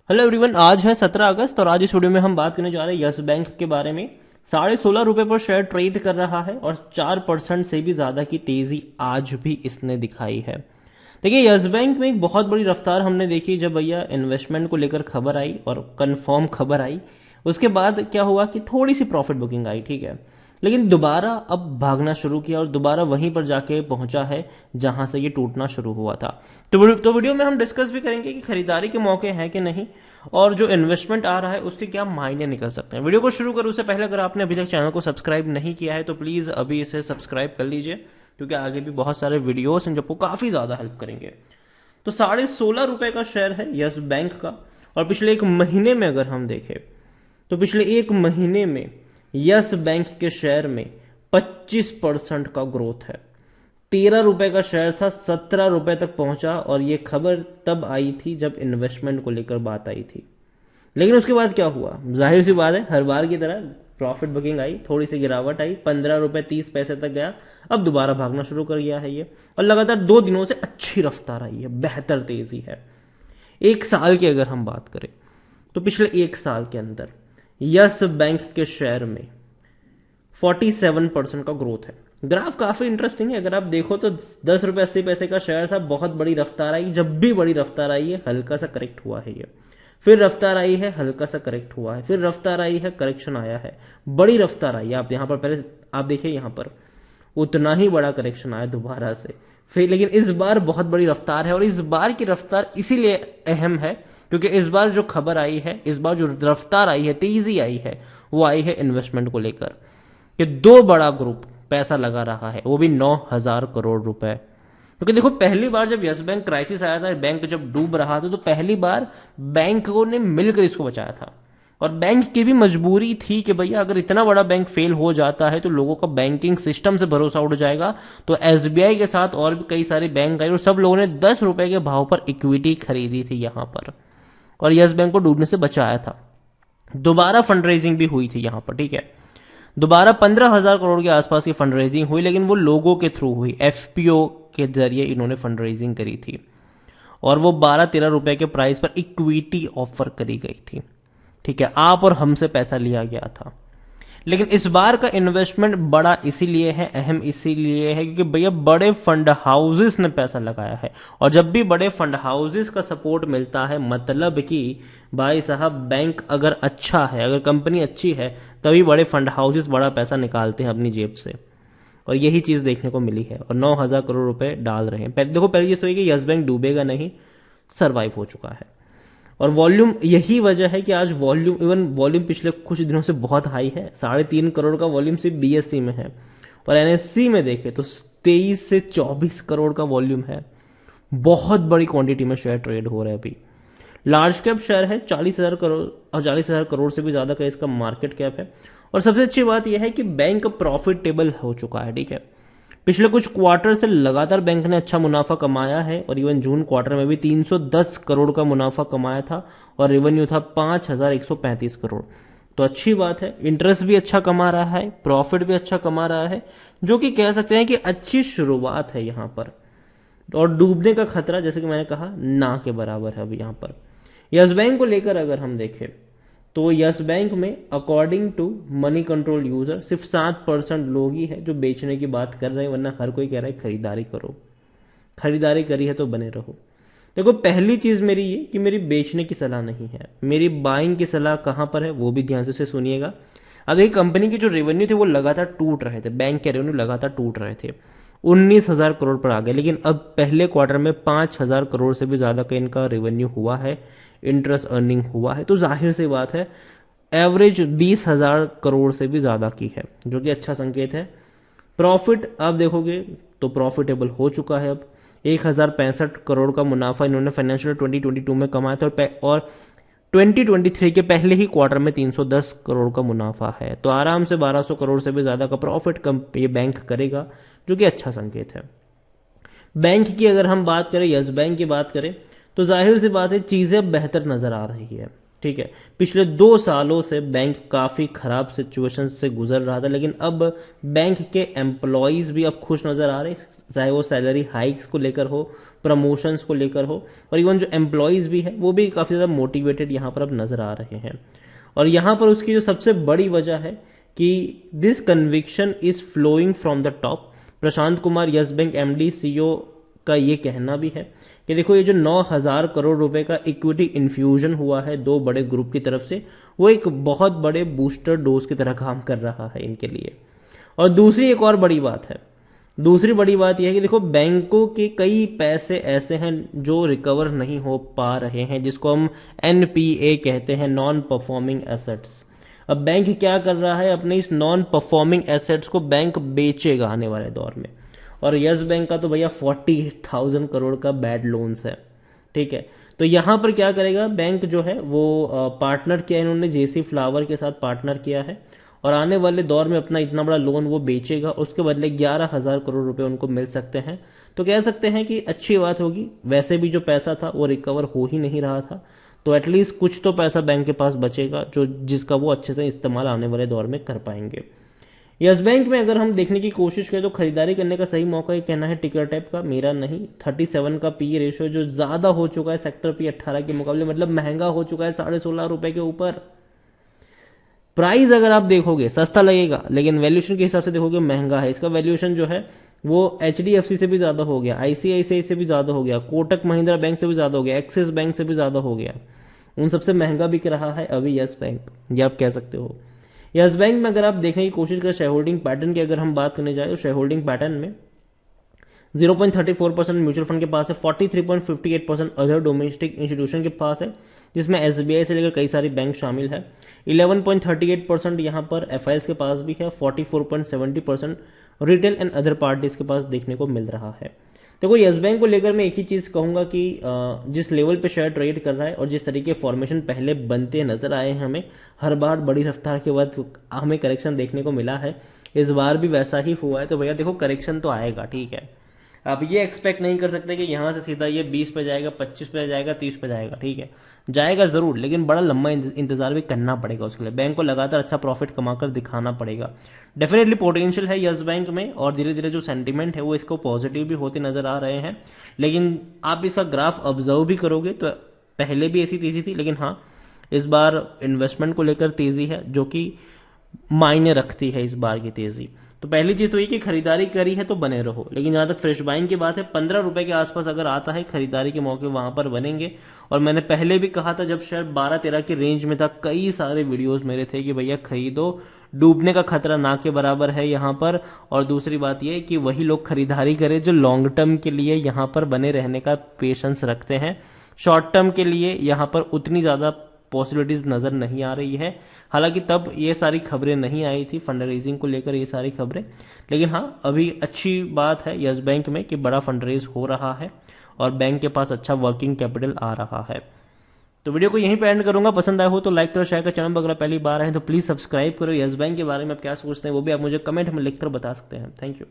Hello everyone, आज है 17 अगस्त और आज इस वीडियो में हम बात करने जा रहे हैं यस बैंक के बारे में। 16.5 रुपए पर शेयर ट्रेड कर रहा है और 4% से भी ज्यादा की तेजी आज भी इसने दिखाई है। देखिए, यस बैंक में एक बहुत बड़ी रफ्तार हमने देखी जब भैया इन्वेस्टमेंट को लेकर खबर आई और कंफर्म खबर आई। उसके बाद क्या हुआ कि थोड़ी सी प्रॉफिट बुकिंग आई, ठीक है, लेकिन दोबारा अब भागना शुरू किया और दोबारा वहीं पर जाके पहुंचा है जहां से ये टूटना शुरू हुआ था। तो वीडियो में हम डिस्कस भी करेंगे कि खरीदारी के मौके हैं कि नहीं और जो इन्वेस्टमेंट आ रहा है उसके क्या मायने निकल सकते हैं। वीडियो को शुरू करूं उससे पहले अगर आपने अभी तक चैनल को सब्सक्राइब नहीं किया है तो प्लीज अभी इसे सब्सक्राइब कर लीजिए, क्योंकि आगे भी बहुत सारे वीडियोस हैं जो आपको काफी ज्यादा हेल्प करेंगे। तो 16.5 रुपए का शेयर है यस बैंक का और पिछले एक महीने में अगर हम देखें तो पिछले एक महीने में यस बैंक के शेयर में 25% का ग्रोथ है। 13 रुपए का शेयर था, 17 रुपए तक पहुंचा और ये खबर तब आई थी जब इन्वेस्टमेंट को लेकर बात आई थी। लेकिन उसके बाद क्या हुआ, जाहिर सी बात है, हर बार की तरह प्रॉफिट बुकिंग आई, थोड़ी सी गिरावट आई, 15 रुपए 30 पैसे तक गया। अब दोबारा भागना शुरू कर गया है ये और लगातार 2 दिनों से अच्छी रफ्तार आई है, बेहतर तेजी है। एक साल की अगर हम बात करें तो पिछले एक साल के अंदर यस बैंक के शेयर में 47% का ग्रोथ है। ग्राफ काफी इंटरेस्टिंग है, अगर आप देखो तो 10 रुपए 80 पैसे का शेयर था, बहुत बड़ी रफ्तार आई, जब भी बड़ी रफ्तार आई है हल्का सा करेक्ट हुआ है ये, फिर रफ्तार आई है हल्का सा करेक्ट हुआ है, फिर रफ्तार आई है करेक्शन आया है, बड़ी रफ्तार आई है। आप यहां पर पहले आप देखिए, यहां पर उतना ही बड़ा करेक्शन आया दोबारा से, फिर लेकिन इस बार बहुत बड़ी रफ्तार है और इस बार की रफ्तार इसीलिए अहम है क्योंकि इस बार जो खबर आई है, इस बार जो रफ्तार आई है, तेजी आई है, वो आई है इन्वेस्टमेंट को लेकर कि दो बड़ा ग्रुप पैसा लगा रहा है, वो भी 9,000 करोड़ रुपए। क्योंकि देखो, पहली बार जब यस बैंक क्राइसिस आया था, बैंक जब डूब रहा था, तो पहली बार बैंकों ने मिलकर इसको बचाया था और बैंक की भी मजबूरी थी कि भैया अगर इतना बड़ा बैंक फेल हो जाता है तो लोगों का बैंकिंग सिस्टम से भरोसा उठ जाएगा। तो एसबीआई के साथ और भी कई सारे बैंक आए और सब लोगों ने 10 रुपए के भाव पर इक्विटी खरीदी थी यहां पर और यस बैंक को डूबने से बचाया था। दोबारा फंड रेजिंग भी हुई थी यहां पर, ठीक है, दोबारा 15,000 करोड़ के आसपास की फंड रेजिंग हुई, लेकिन वो लोगों के थ्रू हुई, एफपीओ के जरिए इन्होंने फंड रेजिंग करी थी और वो 12-13 रुपए के प्राइस पर इक्विटी ऑफर करी गई थी, ठीक है, आप और हमसे पैसा लिया गया था। लेकिन इस बार का इन्वेस्टमेंट बड़ा इसीलिए है, अहम इसीलिए है क्योंकि भैया बड़े फंड हाउसेस ने पैसा लगाया है और जब भी बड़े फंड हाउसेस का सपोर्ट मिलता है, मतलब कि भाई साहब बैंक अगर अच्छा है, अगर कंपनी अच्छी है, तभी बड़े फंड हाउसेस बड़ा पैसा निकालते हैं अपनी जेब से और यही चीज देखने को मिली है और 9,000 करोड़ रुपए डाल रहे हैं। देखो, पहली चीज तो ये कि यस बैंक डूबेगा नहीं, सरवाइव हो चुका है और वॉल्यूम, यही वजह है कि आज वॉल्यूम, इवन वॉल्यूम पिछले कुछ दिनों से बहुत हाई है। 3.5 करोड़ का वॉल्यूम सिर्फ बीएससी में है और एनएससी में देखे तो 23 से 24 करोड़ का वॉल्यूम है। बहुत बड़ी क्वांटिटी में शेयर ट्रेड हो रहे हैं अभी। लार्ज कैप शेयर है 40,000 करोड़ और 40,000 करोड़ से भी ज्यादा का इसका मार्केट कैप है और सबसे अच्छी बात यह है कि बैंक प्रॉफिटेबल हो चुका है, ठीक है। पिछले कुछ क्वार्टर से लगातार बैंक ने अच्छा मुनाफा कमाया है और इवन जून क्वार्टर में भी 310 करोड़ का मुनाफा कमाया था और रेवेन्यू था 5,135 करोड़। तो अच्छी बात है, इंटरेस्ट भी अच्छा कमा रहा है, प्रॉफिट भी अच्छा कमा रहा है, जो कि कह सकते हैं कि अच्छी शुरुआत है यहां पर और डूबने का खतरा, जैसे कि मैंने कहा, ना के बराबर है अभी यहां पर। यस बैंक को लेकर अगर हम देखें तो यस बैंक में according to Moneycontrol user सिर्फ 7% लोग ही है जो बेचने की बात कर रहे हैं, वरना हर कोई कह रहा है खरीदारी करो, खरीदारी करी है तो बने रहो। देखो, पहली चीज मेरी ये कि मेरी बेचने की सलाह नहीं है, मेरी बाइंग की सलाह कहां पर है वो भी ध्यान से सुनिएगा। अब एक कंपनी की जो रेवेन्यू थे वो लगातार टूट रहे थे, बैंक के रेवेन्यू लगातार टूट रहे थे, 19,000 करोड़ पर आ गए, लेकिन अब पहले क्वार्टर में 5,000 करोड़ से भी ज्यादा का इनका रेवेन्यू हुआ है, इंटरेस्ट अर्निंग हुआ है। तो जाहिर सी बात है, एवरेज 20,000 करोड़ से भी ज्यादा की है, जो कि अच्छा संकेत है। प्रॉफिट आप देखोगे तो प्रॉफिटेबल हो चुका है। अब 1,065 करोड़ का मुनाफा इन्होंने फाइनेंशियल 2022 में कमाया था और 2023 के पहले ही क्वार्टर में 310 करोड़ का मुनाफा है, तो आराम से 1,200 करोड़ से भी ज्यादा का प्रॉफिट ये बैंक करेगा, जो कि अच्छा संकेत है। बैंक की अगर हम बात करें, यस बैंक की बात करें, तो जाहिर सी बात है चीजें अब बेहतर नजर आ रही है, ठीक है। पिछले 2 सालों से बैंक काफ़ी खराब सिचुएशन से गुजर रहा था, लेकिन अब बैंक के एम्प्लॉयज़ भी अब खुश नज़र आ रहे, चाहे वो सैलरी हाइक्स को लेकर हो, प्रमोशंस को लेकर हो, और इवन जो एम्प्लॉयज़ भी है वो भी काफ़ी ज़्यादा मोटिवेटेड यहाँ पर अब नज़र आ रहे हैं। और यहाँ पर उसकी जो सबसे बड़ी वजह है कि this conviction is flowing from the top. Prashant Kumar Yes Bank MD CEO का ये कहना भी है कि देखो, ये जो 9,000 करोड़ रुपए का इक्विटी इन्फ्यूजन हुआ है 2 बड़े ग्रुप की तरफ से, वो एक बहुत बड़े बूस्टर डोज की तरह काम कर रहा है इनके लिए। और दूसरी एक और बड़ी बात है, दूसरी बड़ी बात यह है कि देखो, बैंकों के कई पैसे ऐसे हैं जो रिकवर नहीं हो पा रहे हैं, जिसको हम एनपीए कहते हैं, नॉन परफॉर्मिंग एसेट्स। अब बैंक क्या कर रहा है, अपने इस नॉन परफॉर्मिंग एसेट्स को बैंक बेचेगा आने वाले दौर में। और यस बैंक का तो भैया 40,000 करोड़ का बैड लोन्स है, ठीक है। तो यहां पर क्या करेगा बैंक, जो है वो पार्टनर किया, इन्होंने जेसी फ्लावर के साथ पार्टनर किया है, और आने वाले दौर में अपना इतना बड़ा लोन वो बेचेगा, उसके बदले 11,000 करोड़ रुपए उनको मिल सकते हैं। तो कह सकते हैं कि अच्छी बात होगी। वैसे भी जो पैसा था वो रिकवर हो ही नहीं रहा था, तो एटलीस्ट कुछ तो पैसा बैंक के पास बचेगा, जो जिसका वो अच्छे से इस्तेमाल आने वाले दौर में कर पाएंगे। यस बैंक में अगर हम देखने की कोशिश करें तो खरीदारी करने का सही मौका ये कहना है टिकर टैप का, मेरा नहीं। 37 का पी रेशियो जो ज्यादा हो चुका है सेक्टर पी 18 के मुकाबले, मतलब महंगा हो चुका है, 16.5 रुपए के ऊपर। प्राइस अगर आप देखोगे सस्ता लगेगा, लेकिन वैल्यूएशन के हिसाब से देखोगे महंगा है। इसका वैल्यूएशन जो है वो एचडीएफसी से भी ज्यादा हो गया, आईसीआईसीआई से भी ज्यादा हो गया, कोटक महिंद्रा बैंक से भी ज्यादा हो गया, एक्सिस बैंक से भी ज्यादा हो गया। उन सबसे महंगा बिक रहा है अभी यस बैंक, ये आप कह सकते हो। यस बैंक में अगर आप देखने की कोशिश करें शेयर होल्डिंग पैटर्न की, अगर हम बात करने जाए तो शेयर होल्डिंग पैटर्न में 0.34% म्यूचुअल फंड के पास है, 43.58% अदर डोमेस्टिक इंस्टीट्यूशन के पास है, जिसमें एसबीआई से लेकर कई सारी बैंक शामिल है। 11.38% यहाँ पर एफआईएस के पास भी है, 44.70% रिटेल एंड अदर पार्टीज के पास देखने को मिल रहा है। देखो, यस बैंक को लेकर मैं एक ही चीज कहूंगा कि जिस लेवल पे शेयर ट्रेड कर रहा है और जिस तरीके फॉर्मेशन पहले बनते नजर आए हैं हमें, हर बार बड़ी रफ्तार के बाद हमें करेक्शन देखने को मिला है, इस बार भी वैसा ही हुआ है। तो भैया देखो, करेक्शन तो आएगा, ठीक है। आप ये एक्सपेक्ट नहीं कर सकते कि यहां से सीधा ये 20 पे जाएगा, 25 पे जाएगा, 30 पे जाएगा, ठीक है। जाएगा जरूर, लेकिन बड़ा लंबा इंतजार भी करना पड़ेगा उसके लिए। बैंक को लगातार अच्छा प्रॉफिट कमाकर दिखाना पड़ेगा। डेफिनेटली पोटेंशियल है यस बैंक में, और धीरे धीरे जो सेंटीमेंट है वो इसको पॉजिटिव भी होते नजर आ रहे हैं। लेकिन आप इसका ग्राफ ऑब्जर्व भी करोगे तो पहले भी ऐसी तेजी थी, लेकिन हाँ, इस बार इन्वेस्टमेंट को लेकर तेजी है, जो कि मायने रखती है इस बार की तेजी। तो पहली चीज तो ये कि खरीदारी करी है तो बने रहो, लेकिन जहां तक फ्रेश बाइंग की बात है, 15 रुपए के आसपास अगर आता है खरीदारी के मौके, वहां पर बनेंगे। और मैंने पहले भी कहा था, जब शेयर 12-13 की रेंज में था, कई सारे वीडियोस मेरे थे कि भैया खरीदो, डूबने का खतरा ना के बराबर है यहाँ पर। और दूसरी बात यह कि वही लोग खरीदारी करें जो लॉन्ग टर्म के लिए यहाँ पर बने रहने का पेशेंस रखते हैं। शॉर्ट टर्म के लिए यहाँ पर उतनी ज्यादा पॉसिबिलिटीज नजर नहीं आ रही है। हालांकि तब ये सारी खबरें नहीं आई थी फंड रेजिंग को लेकर, ये सारी खबरें, लेकिन हाँ, अभी अच्छी बात है यस बैंक में कि बड़ा फंड रेज हो रहा है और बैंक के पास अच्छा वर्किंग कैपिटल आ रहा है। तो वीडियो को यहीं पे एंड करूंगा। पसंद आया हो तो लाइक करो, शेयर करो, चैनल पर अगर पहली बार आए तो प्लीज सब्सक्राइब करो। यस बैंक के बारे में आप क्या सोचते हैं वो भी आप मुझे कमेंट में लिखकर बता सकते हैं। Thank you.